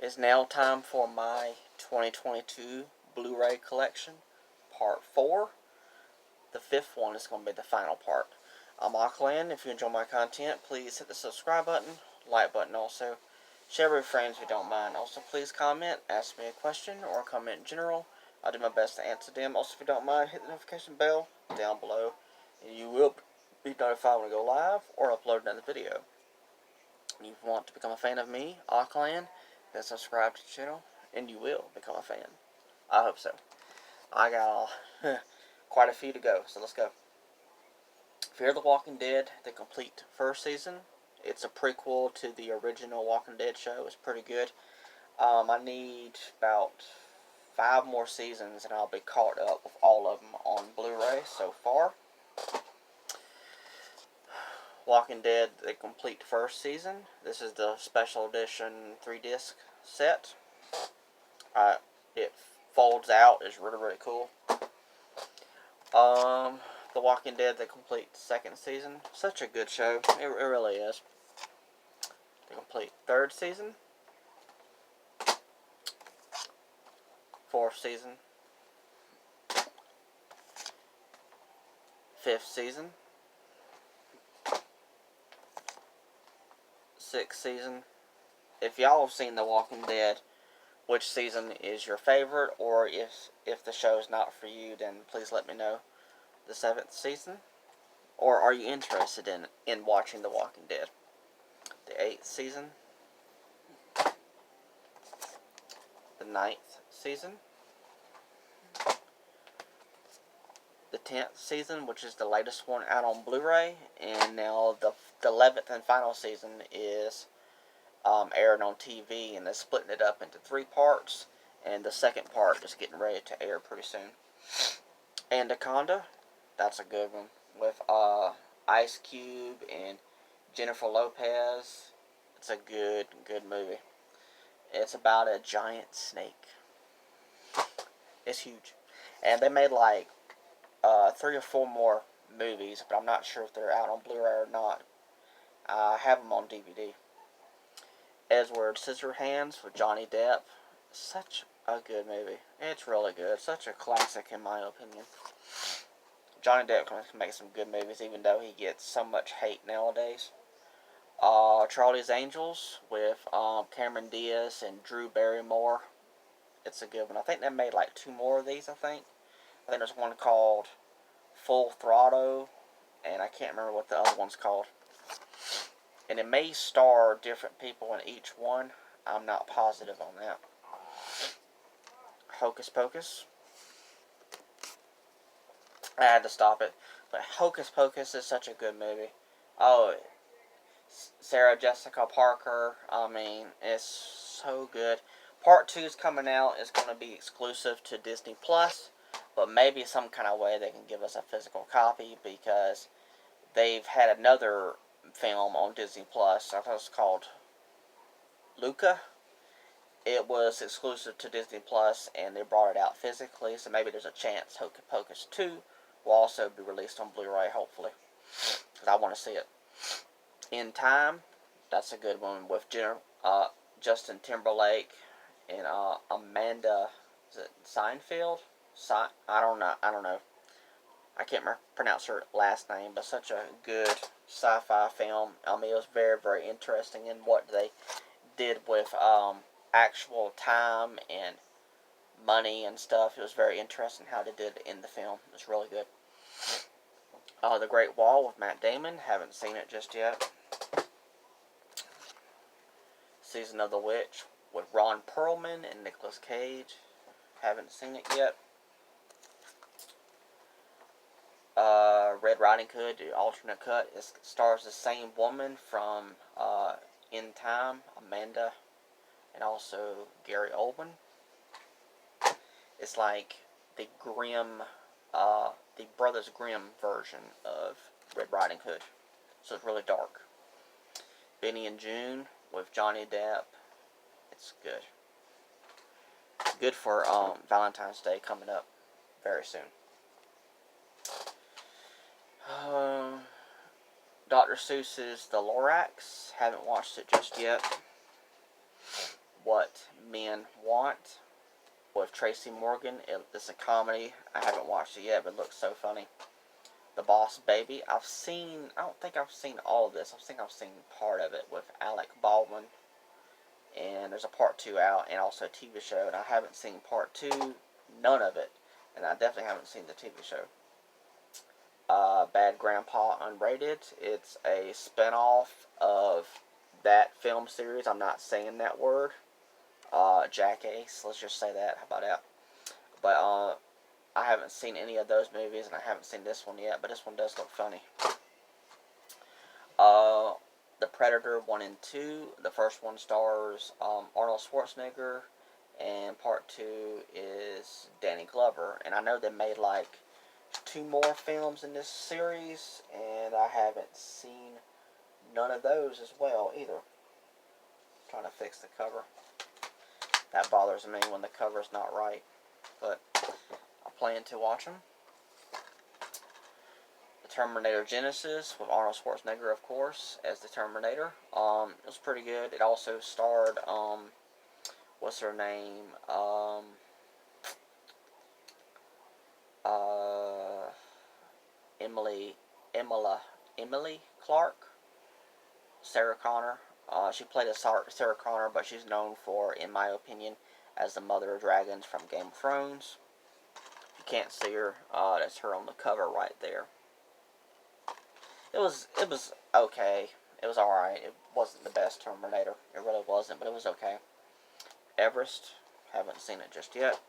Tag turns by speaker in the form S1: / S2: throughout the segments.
S1: It's now time for my 2022 Blu-ray collection, part 4. The 5th one is going to be the final part. I'm Auckland. If you enjoy my content, please hit the subscribe button, like button also. Share with friends if you don't mind. Also, please comment, ask me a question, or comment in general. I'll do my best to answer them. Also, if you don't mind, hit the notification bell down below, and you will be notified when I go live or upload another video. If you want to become a fan of me, Auckland, then subscribe to the channel, and you will become a fan. I hope so. I got quite a few to go, so let's go. Fear the Walking Dead, the complete first season. It's a prequel to the original Walking Dead show. It's pretty good. I need about 5 more seasons, and I'll be caught up with all of them on Blu-ray so far. Walking Dead, the complete first season. This is the special edition 3-disc set. It folds out. It's really, really cool. The Walking Dead, the complete second season. Such a good show. It really is. The complete third season. 4th season. 5th season. 6th season. If y'all have seen The Walking Dead, which season is your favorite, or if the show is not for you, then please let me know. The 7th season, or are you interested in watching The Walking Dead? The 8th season, the 9th season, the 10th season, which is the latest one out on Blu-ray, and now the 11th and final season is airing on TV, and they're splitting it up into 3 parts, and the second part is getting ready to air pretty soon. Anaconda, that's a good one, with Ice Cube and Jennifer Lopez. It's a good movie. It's about a giant snake. It's huge. And they made like 3 or 4 more movies, but I'm not sure if they're out on Blu-ray or not. I have them on DVD. Edward Scissorhands with Johnny Depp. Such a good movie. It's really good. Such a classic in my opinion. Johnny Depp can make some good movies, even though he gets so much hate nowadays. Charlie's Angels with Cameron Diaz and Drew Barrymore. It's a good one. I think they made like 2 more of these, I think there's one called Full Throttle, and I can't remember what the other one's called. And it may star different people in each one. I'm not positive on that. Hocus Pocus. I had to stop it. But Hocus Pocus is such a good movie. Oh, Sarah Jessica Parker. I mean, it's so good. Part 2 is coming out. It's going to be exclusive to Disney Plus. But maybe some kind of way they can give us a physical copy, because they've had another film on Disney Plus. I thought it was called Luca. It was exclusive to Disney Plus, and they brought it out physically, so maybe there's a chance Hocus Pocus 2 will also be released on Blu-ray, hopefully, because I want to see it. In Time, that's a good one with Justin Timberlake and Amanda, is it Seinfeld? I don't know. I can't pronounce her last name, but such a good sci-fi film. I mean, it was very, very interesting in what they did with actual time and money and stuff. It was very interesting how they did it in the film. It was really good. The Great Wall with Matt Damon. Haven't seen it just yet. Season of the Witch with Ron Perlman and Nicolas Cage. Haven't seen it yet. Red Riding Hood, the alternate cut, it stars the same woman from In Time, Amanda, and also Gary Oldman. It's like the Brothers Grimm version of Red Riding Hood, so it's really dark. Benny and June with Johnny Depp. It's good. Good for Valentine's Day coming up very soon. Dr. Seuss Is the Lorax. Haven't watched it just yet. What Tracy Morgan. It's a comedy. I haven't watched it yet, but it looks so funny. The Boss Baby. I don't think I've seen all of this. I think I've seen part of it with Alec Baldwin. And there's a part 2 out, and also a TV show. And I haven't seen part 2, none of it. And I definitely haven't seen the TV show. Bad Grandpa Unrated. It's a spinoff of that film series. I'm not saying that word. Jackass. Let's just say that. How about that? But I haven't seen any of those movies, and I haven't seen this one yet. But this one does look funny. The Predator 1 and 2. The first one stars Arnold Schwarzenegger, and part 2 is Danny Glover. And I know they made like 2 more films in this series, and I haven't seen none of those as well either. Trying to fix the cover. That bothers me when the cover's not right, but I plan to watch them. The Terminator Genesis with Arnold Schwarzenegger, of course, as the Terminator. It was pretty good. It also starred what's her name? Emily Clark, Sarah Connor. She played a Sarah Connor, but she's known for, in my opinion, as the Mother of Dragons from Game of Thrones. If you can't see her, that's her on the cover right there. It was okay. It was alright. It wasn't the best Terminator. It really wasn't, but it was okay. Everest, haven't seen it just yet.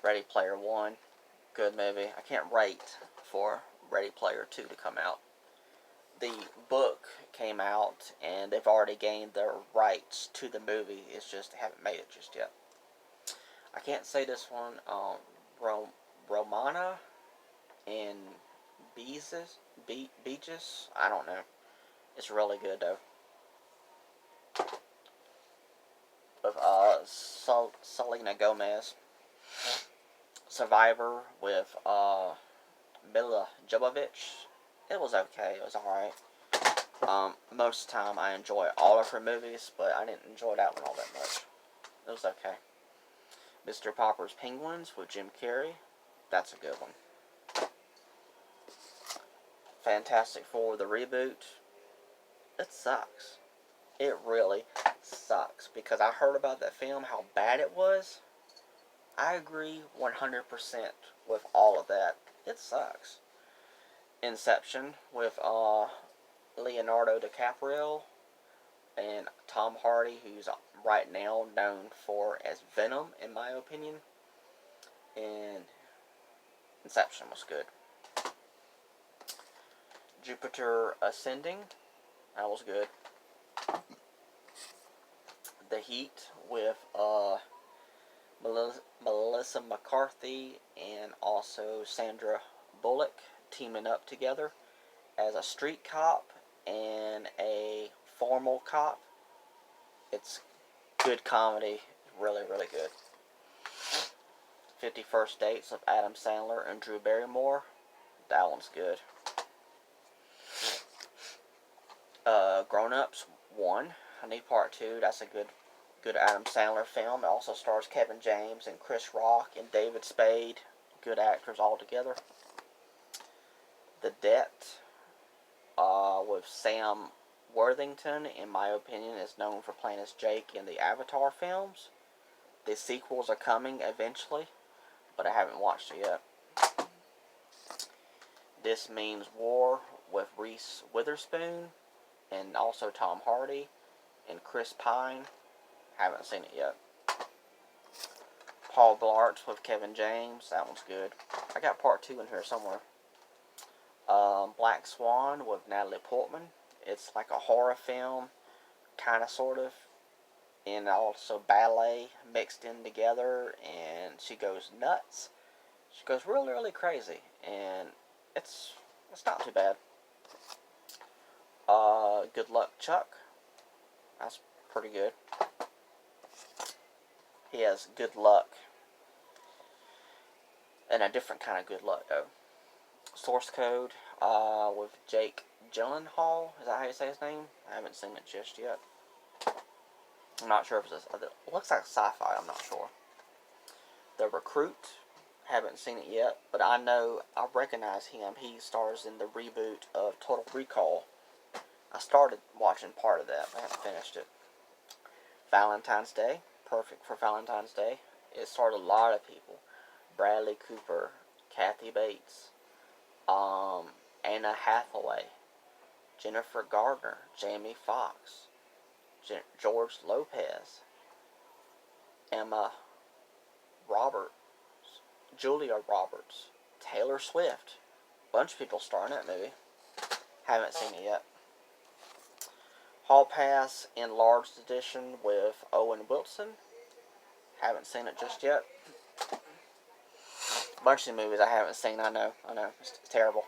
S1: Ready Player One, good movie. I can't wait for Ready Player 2 to come out. The book came out, and they've already gained their rights to the movie. It's just they haven't made it just yet. I can't say this one. Romana and Beaches. I don't know. It's really good though. With Selena Gomez. Survivor with Mila Jovovich. It was okay. It was alright. Most of the time I enjoy all of her movies, but I didn't enjoy that one all that much. It was okay. Mr. Popper's Penguins with Jim Carrey. That's a good one. Fantastic Four, the reboot. It sucks. It really sucks. Because I heard about that film, how bad it was. I agree 100% with all of that. It sucks. Inception with Leonardo DiCaprio and Tom Hardy, who's right now known for as Venom, in my opinion. And Inception was good. Jupiter Ascending, that was good. The Heat with Melissa McCarthy and also Sandra Bullock teaming up together as a street cop and a formal cop. It's good comedy, really, really good. 51st Dates with Adam Sandler and Drew Barrymore. That one's good. Grown Ups 1. I need part 2. That's a good Adam Sandler film. It also stars Kevin James and Chris Rock and David Spade. Good actors all together. The Debt with Sam Worthington, in my opinion, is known for playing as Jake in the Avatar films. The sequels are coming eventually, but I haven't watched it yet. This Means War with Reese Witherspoon and also Tom Hardy and Chris Pine. Haven't seen it yet. Paul Blart with Kevin James. That one's good. I got part 2 in here somewhere. Black Swan with Natalie Portman. It's like a horror film, kind of, sort of, and also ballet mixed in together, and she goes nuts. She goes really, really crazy, and it's not too bad. Good Luck Chuck. That's pretty good. He has good luck, and a different kind of good luck though. Source Code with Jake Gyllenhaal. Is that how you say his name? I haven't seen it just yet. I'm not sure if it looks like sci-fi. I'm not sure. The Recruit. Haven't seen it yet, but I recognize him. He stars in the reboot of Total Recall. I started watching part of that, but I haven't finished it. Valentine's Day. Perfect for Valentine's Day. It starred a lot of people. Bradley Cooper, Kathy Bates, Anna Hathaway, Jennifer Gardner, Jamie Foxx, George Lopez, Emma Roberts, Julia Roberts, Taylor Swift. Bunch of people starring that movie. Haven't seen it yet. Hall Pass Enlarged Edition with Owen Wilson. Haven't seen it just yet. Bunch of movies I haven't seen. I know. It's terrible.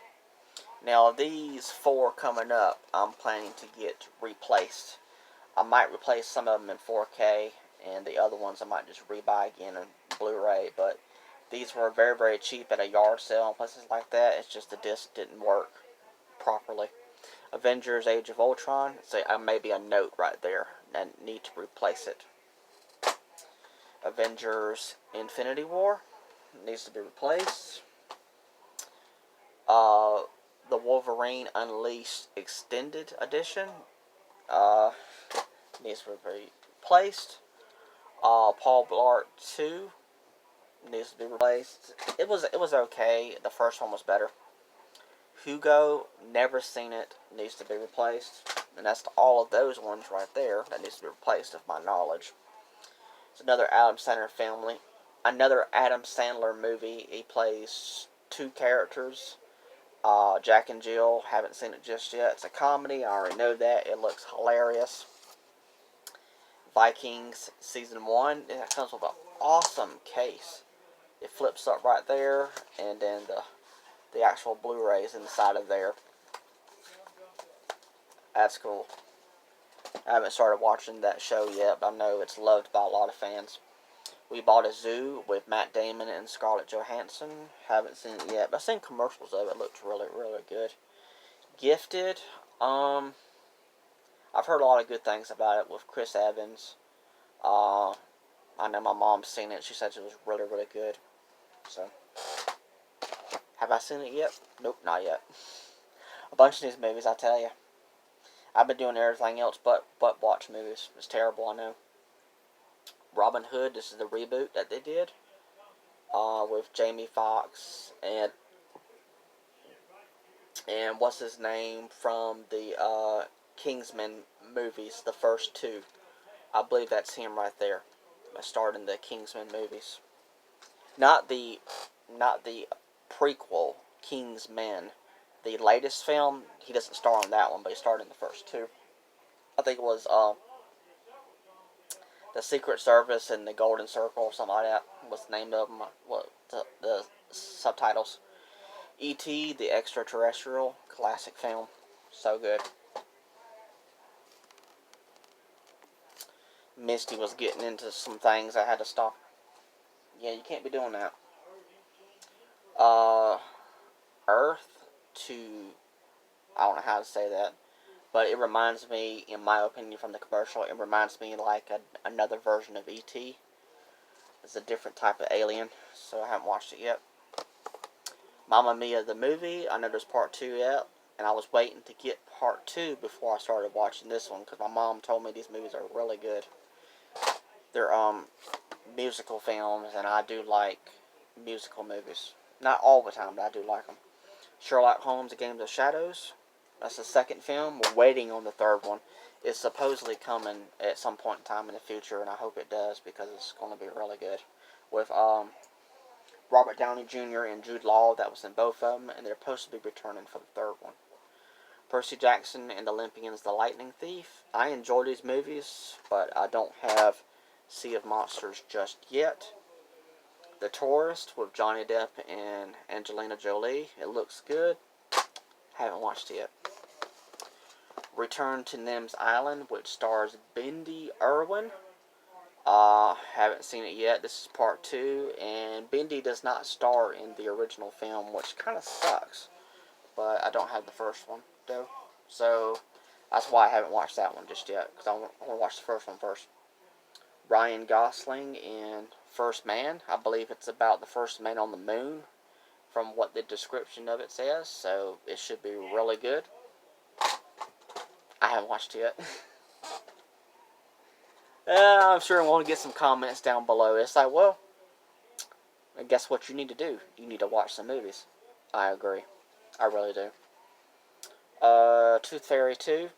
S1: Now, these 4 coming up, I'm planning to get replaced. I might replace some of them in 4K, and the other ones I might just rebuy again in Blu-ray, but these were very, very cheap at a yard sale and places like that. It's just the disc didn't work properly. Avengers Age of Ultron, so maybe a note right there. I need to replace it. Avengers Infinity War needs to be replaced. The Wolverine Unleashed Extended Edition needs to be replaced. Paul Blart 2 needs to be replaced. It was okay. The first one was better. Hugo, never seen it, needs to be replaced. And that's all of those ones right there that needs to be replaced, of my knowledge. It's another Adam Sandler movie. He plays 2 characters. Jack and Jill, haven't seen it just yet. It's a comedy, I already know that. It looks hilarious. Vikings Season 1, it comes with an awesome case. It flips up right there, and then the actual Blu-ray is inside of there. That's cool. I haven't started watching that show yet, but I know it's loved by a lot of fans. We Bought a Zoo with Matt Damon and Scarlett Johansson. Haven't seen it yet, but I've seen commercials of it. It looked really, really good. Gifted. I've heard a lot of good things about it with Chris Evans. I know my mom's seen it. She said it was really, really good. So, have I seen it yet? Nope, not yet. A bunch of these movies, I tell you. I've been doing everything else but watch movies. It's terrible, I know. Robin Hood, this is the reboot that they did. With Jamie Foxx and what's his name from the Kingsman movies, the first 2. I believe that's him right there. Starring the Kingsman movies. Not the prequel, Kingsman. The latest film, he doesn't star on that one, but he starred in the first 2. I think it was the Secret Service and the Golden Circle, or something like that. What's the name of them? What the subtitles? E.T. the Extraterrestrial, classic film, so good. Misty was getting into some things I had to stop. Yeah, you can't be doing that. Earth to, I don't know how to say that, but it reminds me, in my opinion, from the commercial, it reminds me like another version of E.T. It's a different type of alien, so I haven't watched it yet. Mamma Mia the movie, I know there's part 2 yet, and I was waiting to get part 2 before I started watching this one, because my mom told me these movies are really good. They're musical films, and I do like musical movies. Not all the time, but I do like them. Sherlock Holmes, The Games of Shadows. That's the second film. We're waiting on the third one. It's supposedly coming at some point in time in the future, and I hope it does, because it's going to be really good. With Robert Downey Jr. and Jude Law, that was in both of them, and they're supposed to be returning for the third one. Percy Jackson and Olympians, The Lightning Thief. I enjoy these movies, but I don't have Sea of Monsters just yet. The Tourist with Johnny Depp and Angelina Jolie. It looks good. Haven't watched it yet. Return to Nim's Island, which stars Bindi Irwin. Haven't seen it yet. This is part 2, and Bindi does not star in the original film, which kind of sucks. But I don't have the first one, though. So, that's why I haven't watched that one just yet, because I want to watch the first one first. Ryan Gosling in First Man. I believe it's about the first man on the moon, from what the description of it says. So it should be really good. I haven't watched it yet. I'm sure I want to get some comments down below. It's like, well, and guess what you need to do? You need to watch some movies. I agree. I really do. Tooth Fairy 2.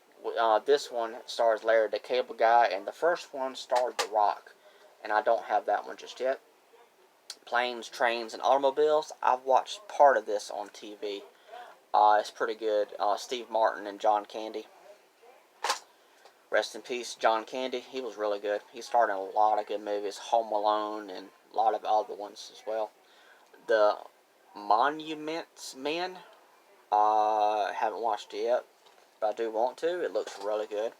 S1: This one stars Larry the Cable Guy, and the first one starred The Rock. And I don't have that one just yet. Planes, Trains, and Automobiles. I've watched part of this on TV. It's pretty good. Steve Martin and John Candy. Rest in peace, John Candy. He was really good. He starred in a lot of good movies. Home Alone and a lot of other ones as well. The Monuments Men. Haven't watched it yet, but I do want to. It looks really good.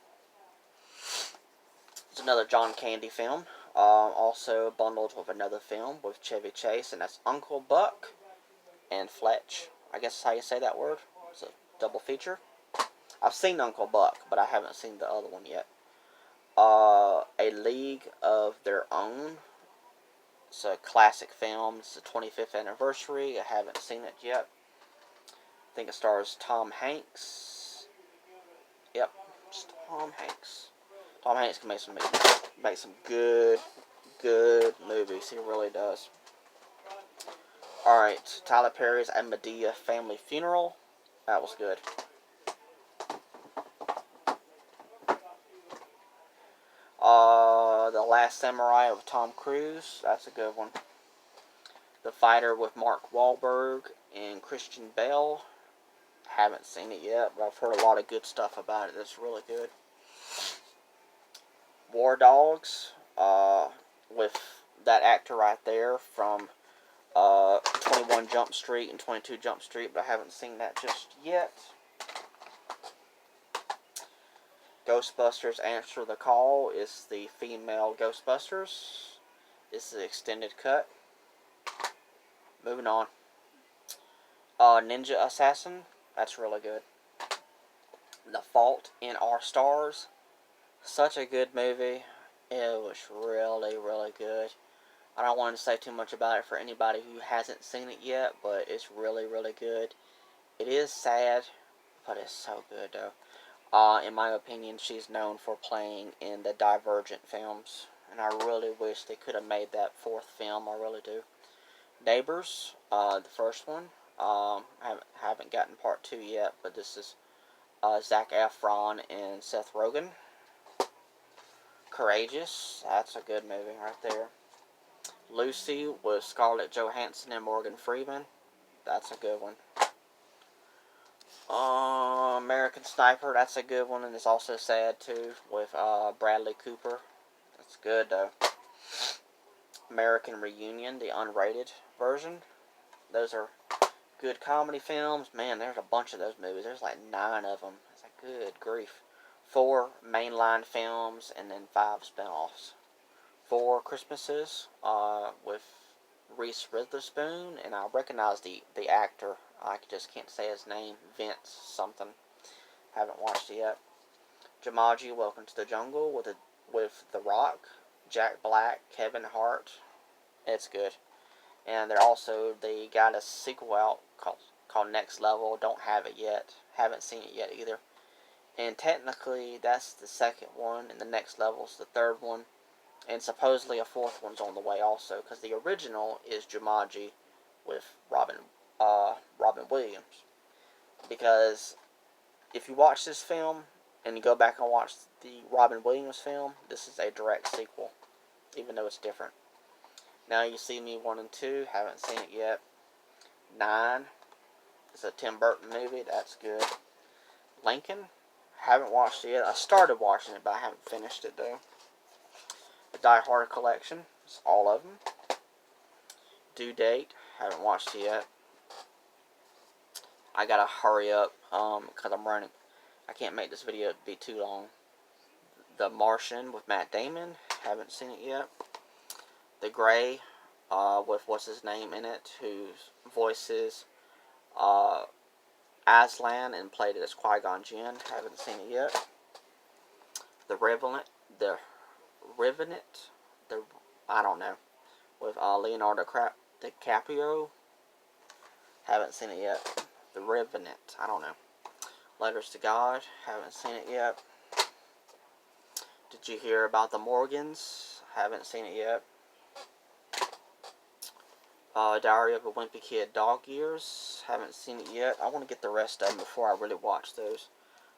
S1: It's another John Candy film. Also bundled with another film with Chevy Chase, and that's Uncle Buck and Fletch. I guess that's how you say that word. It's a double feature. I've seen Uncle Buck, but I haven't seen the other one yet. A League of Their Own. It's a classic film. It's the 25th anniversary. I haven't seen it yet. I think it stars Tom Hanks. Yep, it's Tom Hanks. Tom Hanks can make some good movies. He really does. Alright, Tyler Perry's A Medea Family Funeral. That was good. The Last Samurai with Tom Cruise. That's a good one. The Fighter with Mark Wahlberg and Christian Bale. Haven't seen it yet, but I've heard a lot of good stuff about it. It's really good. War Dogs, with that actor right there from 21 Jump Street and 22 Jump Street, but I haven't seen that just yet. Ghostbusters Answer the Call is the female Ghostbusters. This is the extended cut. Moving on. Ninja Assassin. That's really good. The Fault in Our Stars. Such a good movie. It was really, really good. I don't want to say too much about it for anybody who hasn't seen it yet, but it's really, really good. It is sad, but it's so good, though. In my opinion, she's known for playing in the Divergent films, and I really wish they could have made that fourth film. I really do. Neighbors, the first one. Haven't gotten part 2 yet, but this is Zac Efron and Seth Rogen. Courageous, that's a good movie right there. Lucy with Scarlett Johansson and Morgan Freeman. That's a good one. American Sniper, that's a good one, and it's also sad too, with Bradley Cooper. That's good though. American Reunion, the unrated version. Those are good comedy films. Man, there's a bunch of those movies. There's like 9 of them. It's like, good grief. 4 mainline films and then 5 spinoffs. 4 Christmases with Reese Witherspoon, and I recognize the actor. I just can't say his name. Vince something. Haven't watched it yet. Jumanji: Welcome to the Jungle with The Rock, Jack Black, Kevin Hart. It's good. And they got a sequel out called Next Level. Don't have it yet. Haven't seen it yet either. And technically, that's the second one, and the Next Level's the third one. And supposedly a 4th one's on the way also, because the original is Jumanji with Robin Williams. Because if you watch this film and you go back and watch the Robin Williams film, this is a direct sequel, even though it's different. Now You See Me 1 and 2, haven't seen it yet. 9 is a Tim Burton movie, that's good. Lincoln, haven't watched it yet. I started watching it, but I haven't finished it though. The Die Hard collection, it's all of them. Due Date, haven't watched it yet. I gotta hurry up, because I'm running. I can't make this video be too long. The Martian with Matt Damon, haven't seen it yet. The Grey, with what's his name in it, who voices Aslan and played it as Qui-Gon Jinn, haven't seen it yet. The Revenant, I don't know. With Leonardo DiCaprio. Haven't seen it yet. The Revenant. I don't know. Letters to God. Haven't seen it yet. Did you hear about the Morgans? Haven't seen it yet. Diary of a Wimpy Kid, Dog Years. Haven't seen it yet. I want to get the rest of them before I really watch those.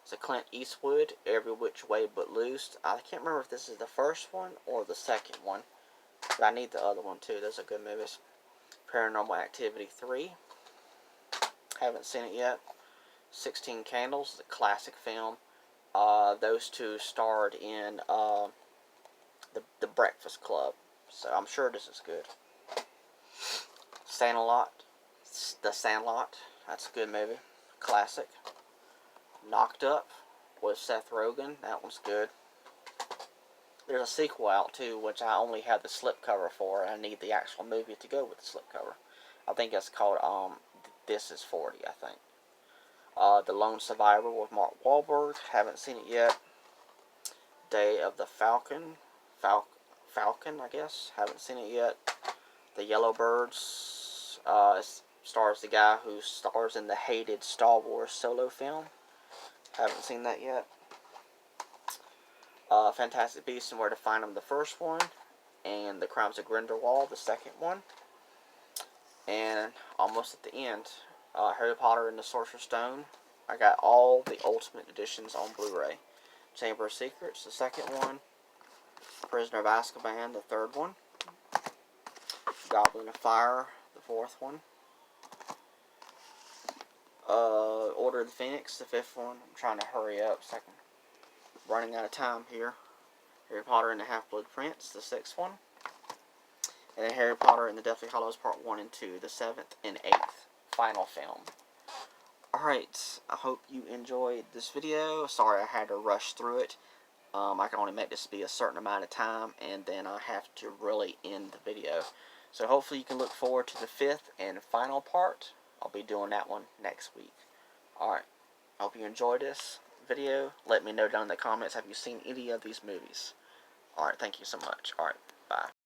S1: It's a Clint Eastwood, Every Which Way But Loose. I can't remember if this is the first one or the second one. But I need the other one too. Those are good movies. Paranormal Activity 3. Haven't seen it yet. 16 Candles is a classic film. Those two starred in the Breakfast Club. So I'm sure this is good. The Sandlot. That's a good movie. Classic. Knocked Up with Seth Rogen. That one's good. There's a sequel out too, which I only have the slipcover for, and I need the actual movie to go with the slipcover. I think it's called This Is 40, I think. The Lone Survivor with Mark Wahlberg. Haven't seen it yet. Day of the Falcon. Falcon, I guess. Haven't seen it yet. The Yellowbirds. Stars the guy who stars in the hated Star Wars Solo film. Haven't seen that yet. Fantastic Beasts and Where to Find Them, the first one. And The Crimes of Grindelwald, the second one. And almost at the end, Harry Potter and the Sorcerer's Stone. I got all the Ultimate Editions on Blu-ray. Chamber of Secrets, the second one. Prisoner of Azkaban, the third one. Goblet of Fire, the fourth one. Order of the Phoenix, the fifth one. I'm trying to hurry up so I'm running out of time here. Harry Potter and the Half-Blood Prince, the sixth one. And then Harry Potter and the Deathly Hallows Part 1 and 2, the seventh and eighth final film. Alright, I hope you enjoyed this video. Sorry I had to rush through it. I can only make this be a certain amount of time, and then I have to really end the video. So hopefully you can look forward to the fifth and final part. I'll be doing that one next week. Alright, hope you enjoyed this video. Let me know down in the comments, have you seen any of these movies? Alright, thank you so much. Alright, bye.